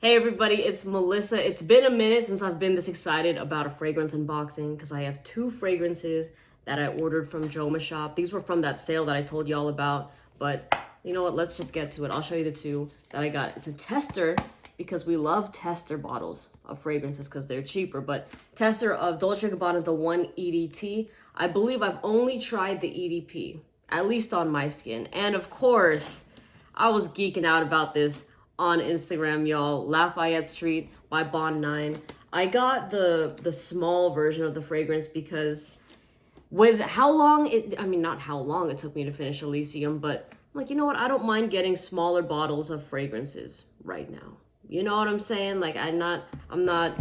Hey everybody, it's Melissa. It's been a minute since I've been this excited about a fragrance unboxing because I have two fragrances that I ordered from Joma Shop. These were from that sale that I told you all about, but you know what? Let's just get to it. I'll show you the two that I got. It's a tester because we love tester bottles of fragrances because they're cheaper, but tester of Dolce & Gabbana The One EDT. I believe I've only tried the EDP, at least on my skin. And of course, I was geeking out about this on Instagram, y'all. Lafayette Street by no.9. I got the small version of the fragrance because with how long not how long it took me to finish Elysium, but I'm like, you know what? I don't mind getting smaller bottles of fragrances right now. You know what I'm saying? Like, I'm not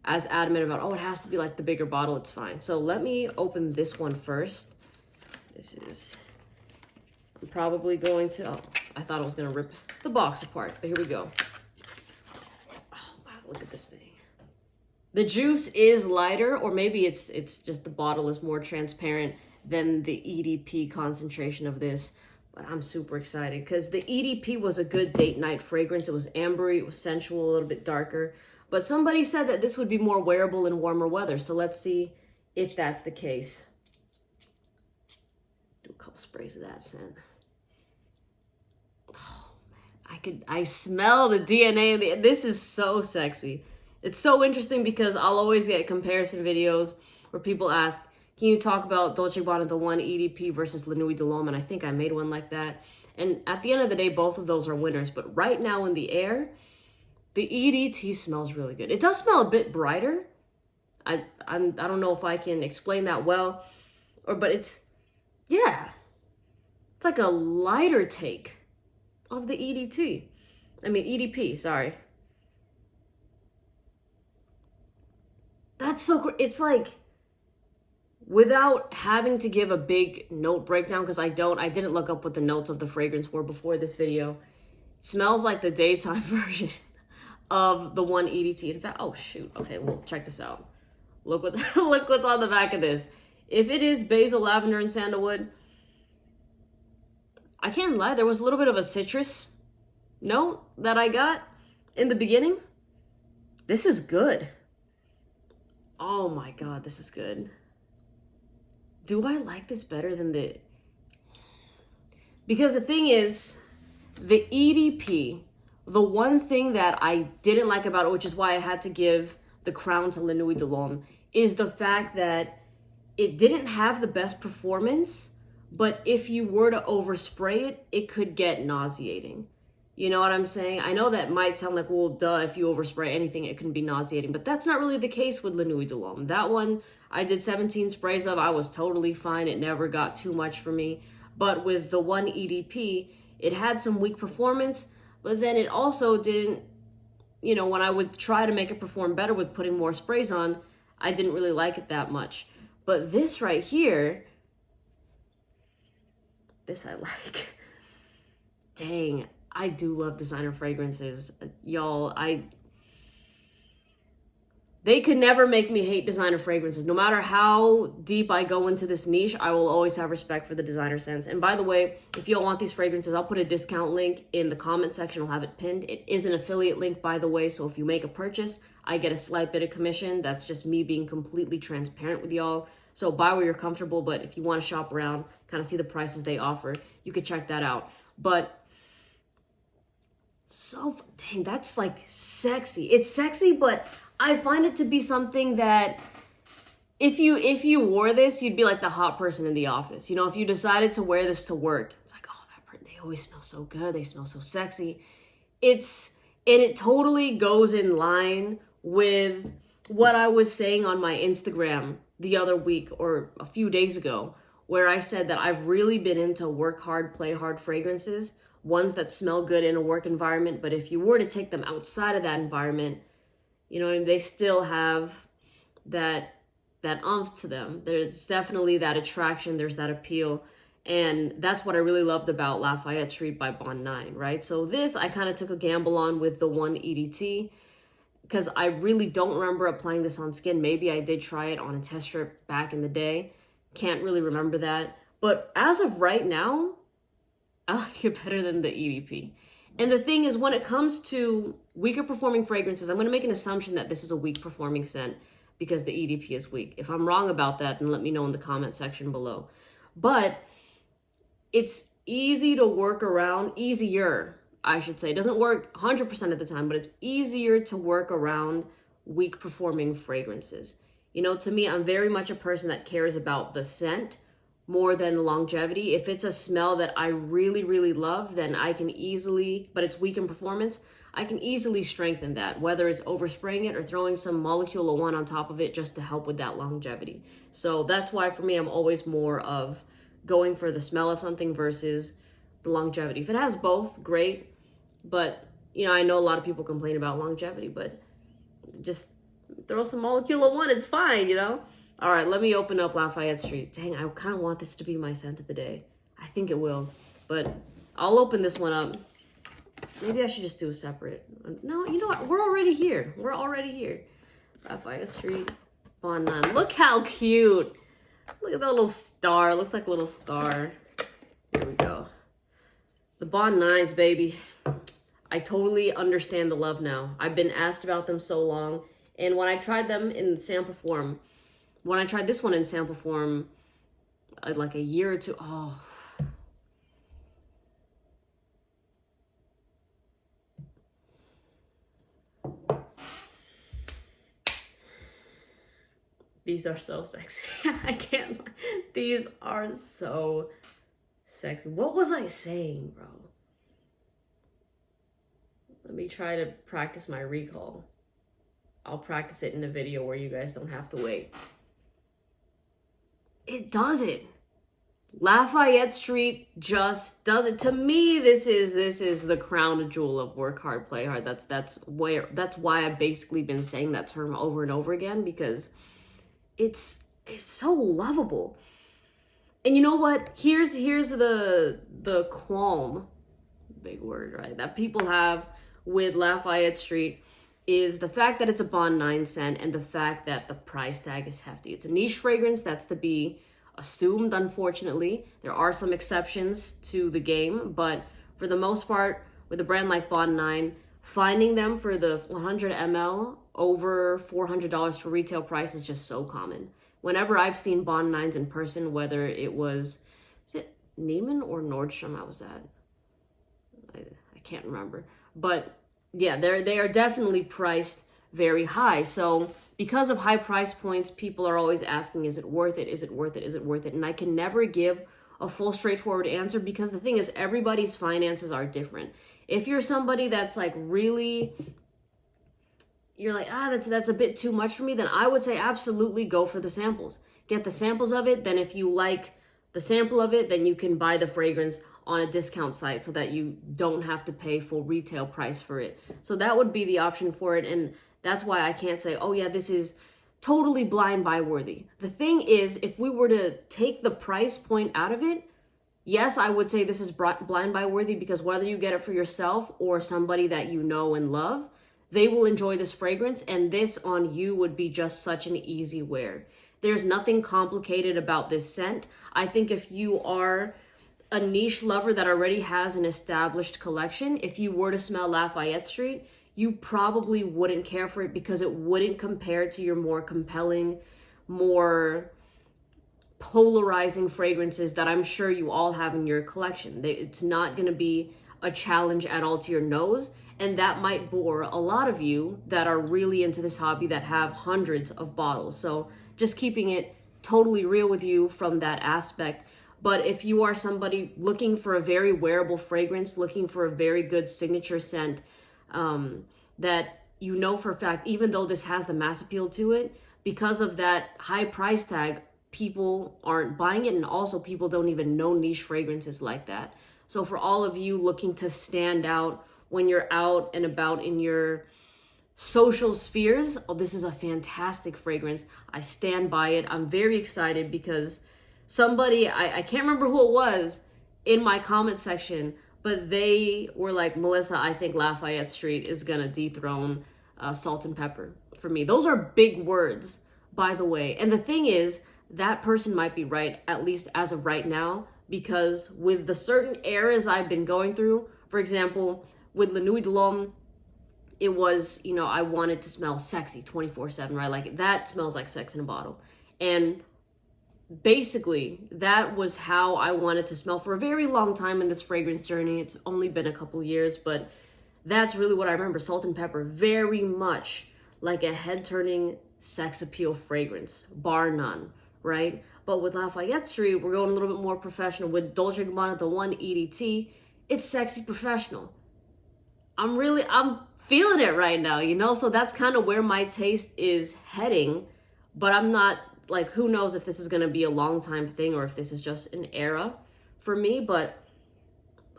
as adamant about, oh, it has to be like the bigger bottle. It's fine. So let me open this one first. I'm probably going to, oh, I thought I was going to rip the box apart, but here we go. Oh, wow, look at this thing. The juice is lighter, or maybe it's just the bottle is more transparent than the EDP concentration of this, but I'm super excited because the EDP was a good date night fragrance. It was ambery, it was sensual, a little bit darker, but somebody said that this would be more wearable in warmer weather, so let's see if that's the case. Do a couple sprays of that scent. Oh man, I smell the DNA. This is so sexy. It's so interesting because I'll always get comparison videos where people ask, can you talk about Dolce & Gabbana The One EDP versus La Nuit de l'Homme? And I think I made one like that. And at the end of the day, both of those are winners. But right now in the air, the EDT smells really good. It does smell a bit brighter. I don't know if I can explain that well, but it's like a lighter take of the EDP, sorry. That's so cool. It's like, without having to give a big note breakdown, because I didn't look up what the notes of the fragrance were before this video. It smells like the daytime version of the One EDT. In fact, oh shoot, okay, well, check this out. Look what's on the back of this. If it is basil, lavender, and sandalwood, I can't lie, there was a little bit of a citrus note that I got in the beginning. This is good. Oh my God, this is good. Do I like this better than because the thing is, the EDP, the one thing that I didn't like about it, which is why I had to give the crown to La Nuit de l'Homme, is the fact that it didn't have the best performance, but if you were to overspray it, it could get nauseating. You know what I'm saying? I know that might sound like, well, duh, if you overspray anything, it can be nauseating, but that's not really the case with La Nuit de l'Homme. That one, I did 17 sprays of, I was totally fine. It never got too much for me. But with the One EDP, it had some weak performance, but then it also didn't, you know, when I would try to make it perform better with putting more sprays on, I didn't really like it that much. But this right here, this I like. Dang, I do love designer fragrances. Y'all, they could never make me hate designer fragrances. No matter how deep I go into this niche, I will always have respect for the designer sense. And by the way, if y'all want these fragrances, I'll put a discount link in the comment section. I'll have it pinned. It is an affiliate link, by the way. So if you make a purchase, I get a slight bit of commission. That's just me being completely transparent with y'all. So buy where you're comfortable. But if you want to shop around, kind of see the prices they offer, you could check that out. But so, dang, that's like sexy. It's sexy, but I find it to be something that if you wore this, you'd be like the hot person in the office. You know, if you decided to wear this to work, it's like, oh, they always smell so good. They smell so sexy. It totally goes in line with what I was saying on my Instagram the other week or a few days ago, where I said that I've really been into work hard, play hard fragrances, ones that smell good in a work environment. But if you were to take them outside of that environment, you know, they still have that oomph to them. There's definitely that attraction. There's that appeal. And that's what I really loved about Lafayette Street by no.9, right? So this, I kind of took a gamble on with the One EDT because I really don't remember applying this on skin. Maybe I did try it on a test strip back in the day. Can't really remember that. But as of right now, I like it better than the EDP. And the thing is, when it comes to weaker performing fragrances, I'm going to make an assumption that this is a weak performing scent because the EDP is weak. If I'm wrong about that, then let me know in the comment section below. But it's easy to work around, easier, I should say. It doesn't work 100% of the time, but it's easier to work around weak performing fragrances. You know, to me, I'm very much a person that cares about the scent more than the longevity. If it's a smell that I really, really love, then I can easily, but it's weak in performance, I can easily strengthen that, whether it's overspraying it or throwing some Molecule 01 on top of it just to help with that longevity. So that's why for me, I'm always more of going for the smell of something versus the longevity. If it has both, great. But, you know, I know a lot of people complain about longevity, but just throw some Molecule 01, it's fine, you know? All right, let me open up Lafayette Street. Dang, I kind of want this to be my scent of the day. I think it will, but I'll open this one up. Maybe I should just do a separate. No, you know what? We're already here. We're already here. Lafayette Street, Bond 9. Look how cute. Look at that little star. It looks like a little star. Here we go. The Bond 9s, baby. I totally understand the love now. I've been asked about them so long. And when I tried them in sample form, when I tried this one in sample form, like a year or two, oh. These are so sexy. I can't, these are so sexy. What was I saying, bro? Let me try to practice my recall. I'll practice it in a video where you guys don't have to wait. It does it. Lafayette Street just does it. To me, this is the crown jewel of work hard, play hard. That's why I've basically been saying that term over and over again, because it's so lovable. And you know what? Here's the qualm, big word, right, that people have with Lafayette Street is the fact that it's a Bond 9 scent and the fact that the price tag is hefty. It's a niche fragrance, that's to be assumed, unfortunately. There are some exceptions to the game, but for the most part, with a brand like Bond 9, finding them for the 100 ml over $400 for retail price is just so common. Whenever I've seen Bond 9s in person, whether it was, is it Neiman or Nordstrom I was at? I can't remember. But yeah, they are definitely priced very high. So because of high price points, people are always asking, is it worth it? Is it worth it? Is it worth it? And I can never give a full straightforward answer because the thing is, everybody's finances are different. If you're somebody that's like really, you're like, that's a bit too much for me, then I would say absolutely go for the samples. Get the samples of it. Then if you like the sample of it, then you can buy the fragrance on a discount site so that you don't have to pay full retail price for it. So that would be the option for it. And that's why I can't say, oh yeah, this is totally blind buy worthy. The thing is, if we were to take the price point out of it, yes, I would say this is blind buy worthy, because whether you get it for yourself or somebody that you know and love, they will enjoy this fragrance, and this on you would be just such an easy wear. There's nothing complicated about this scent. I think if you are a niche lover that already has an established collection, if you were to smell Lafayette Street, you probably wouldn't care for it because it wouldn't compare to your more compelling, more polarizing fragrances that I'm sure you all have in your collection. It's not going to be a challenge at all to your nose, and that might bore a lot of you that are really into this hobby that have hundreds of bottles. So just keeping it totally real with you from that aspect. But if you are somebody looking for a very wearable fragrance, looking for a very good signature scent, that you know for a fact, even though this has the mass appeal to it, because of that high price tag, people aren't buying it, and also people don't even know niche fragrances like that. So for all of you looking to stand out when you're out and about in your social spheres, oh, this is a fantastic fragrance. I stand by it. I'm very excited because somebody, I can't remember who it was in my comment section, but they were like, Melissa, I think Lafayette Street is gonna dethrone Salt and Pepper for me. Those are big words, by the way. And the thing is, that person might be right, at least as of right now, because with the certain eras I've been going through, for example, with La Nuit de l'Homme, it was, you know, I wanted to smell sexy 24/7, right? Like that smells like sex in a bottle. And basically that was how I wanted to smell for a very long time in this fragrance journey. It's only been a couple years, but that's really what I remember. Salt and Pepper, very much like a head-turning sex appeal fragrance, bar none, right? But with Lafayette Street, we're going a little bit more professional. With Dolce & Gabbana, the One EDT, it's sexy professional. I'm feeling it right now, you know? So that's kind of where my taste is heading, but I'm not, like, who knows if this is going to be a long time thing or if this is just an era for me, but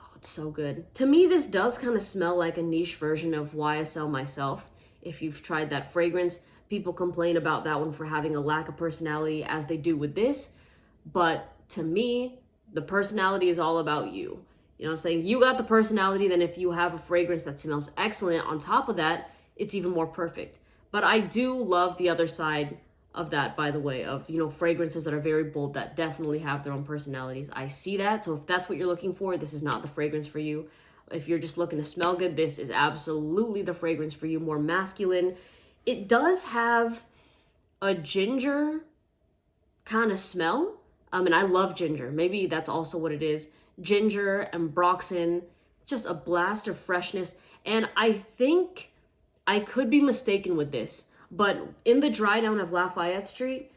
oh, it's so good. To me, this does kind of smell like a niche version of YSL Myself. If you've tried that fragrance, people complain about that one for having a lack of personality, as they do with this. But to me, the personality is all about you. You know what I'm saying? You got the personality, then if you have a fragrance that smells excellent on top of that, it's even more perfect. But I do love the other side of that, by the way, of, you know, fragrances that are very bold, that definitely have their own personalities. I see that. So if that's what you're looking for, this is not the fragrance for you. If you're just looking to smell good, this is absolutely the fragrance for you. More masculine. It does have a ginger kind of smell. And I love ginger. Maybe that's also what it is. Ginger and Ambroxan, just a blast of freshness. And I think I could be mistaken with this, but in the dry down of Lafayette Street,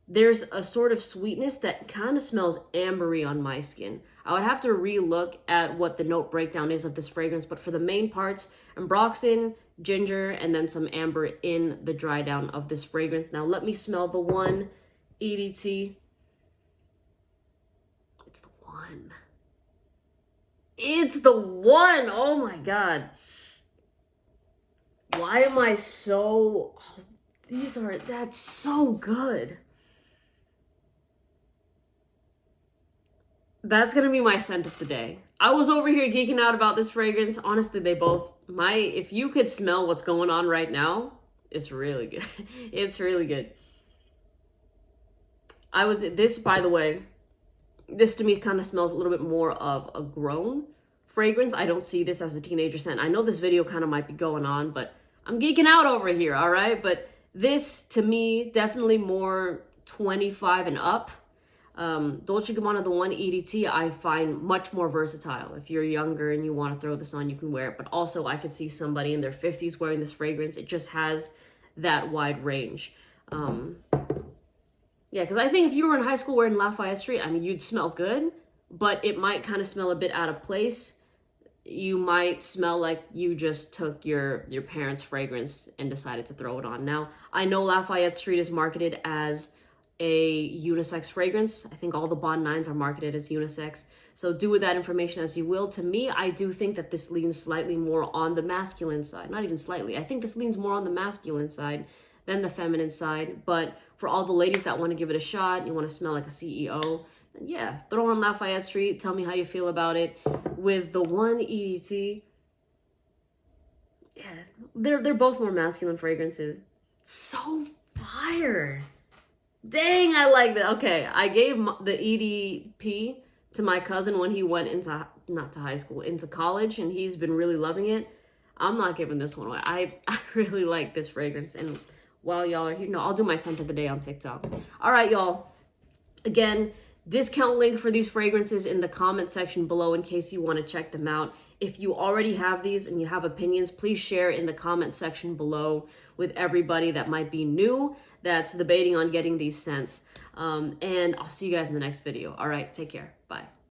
there's a sort of sweetness that kind of smells ambery on my skin. I would have to re-look at what the note breakdown is of this fragrance, but for the main parts, Ambroxan, ginger, and then some amber in the dry down of this fragrance. Now let me smell the One EDT. It's the one. It's the one. Oh my God. Why am I so... Oh, that's so good. That's gonna be my scent of the day. I was over here geeking out about this fragrance. Honestly, they both, if you could smell what's going on right now, it's really good. It's really good. This, by the way, this to me kind of smells a little bit more of a grown fragrance. I don't see this as a teenager scent. I know this video kind of might be going on, but I'm geeking out over here, all right? But this, to me, definitely more 25 and up. Dolce & Gabbana, the One EDT, I find much more versatile. If you're younger and you want to throw this on, you can wear it. But also, I could see somebody in their 50s wearing this fragrance. It just has that wide range. Yeah, because I think if you were in high school wearing Lafayette Street, I mean, you'd smell good, but it might kind of smell a bit out of place. You might smell like you just took your parents' fragrance and decided to throw it on. Now, I know Lafayette Street is marketed as a unisex fragrance. I think all the Bond 9s are marketed as unisex. So do with that information as you will. To me, I do think that this leans slightly more on the masculine side. Not even slightly. I think this leans more on the masculine side than the feminine side. But for all the ladies that want to give it a shot, you want to smell like a CEO, then yeah, throw on Lafayette Street. Tell me how you feel about it. With the One EDT, yeah, they're both more masculine fragrances. So fire. Dang, I like that. Okay, I gave the EDP to my cousin when he went into, not to high school, into college, and he's been really loving it. I'm not giving this one away. I really like this fragrance. And while y'all are here, no, I'll do my scent of the day on TikTok. All right, y'all. Again, discount link for these fragrances in the comment section below in case you want to check them out. If you already have these and you have opinions, please share in the comment section below with everybody that might be new that's debating on getting these scents. And I'll see you guys in the next video. All right, take care. Bye.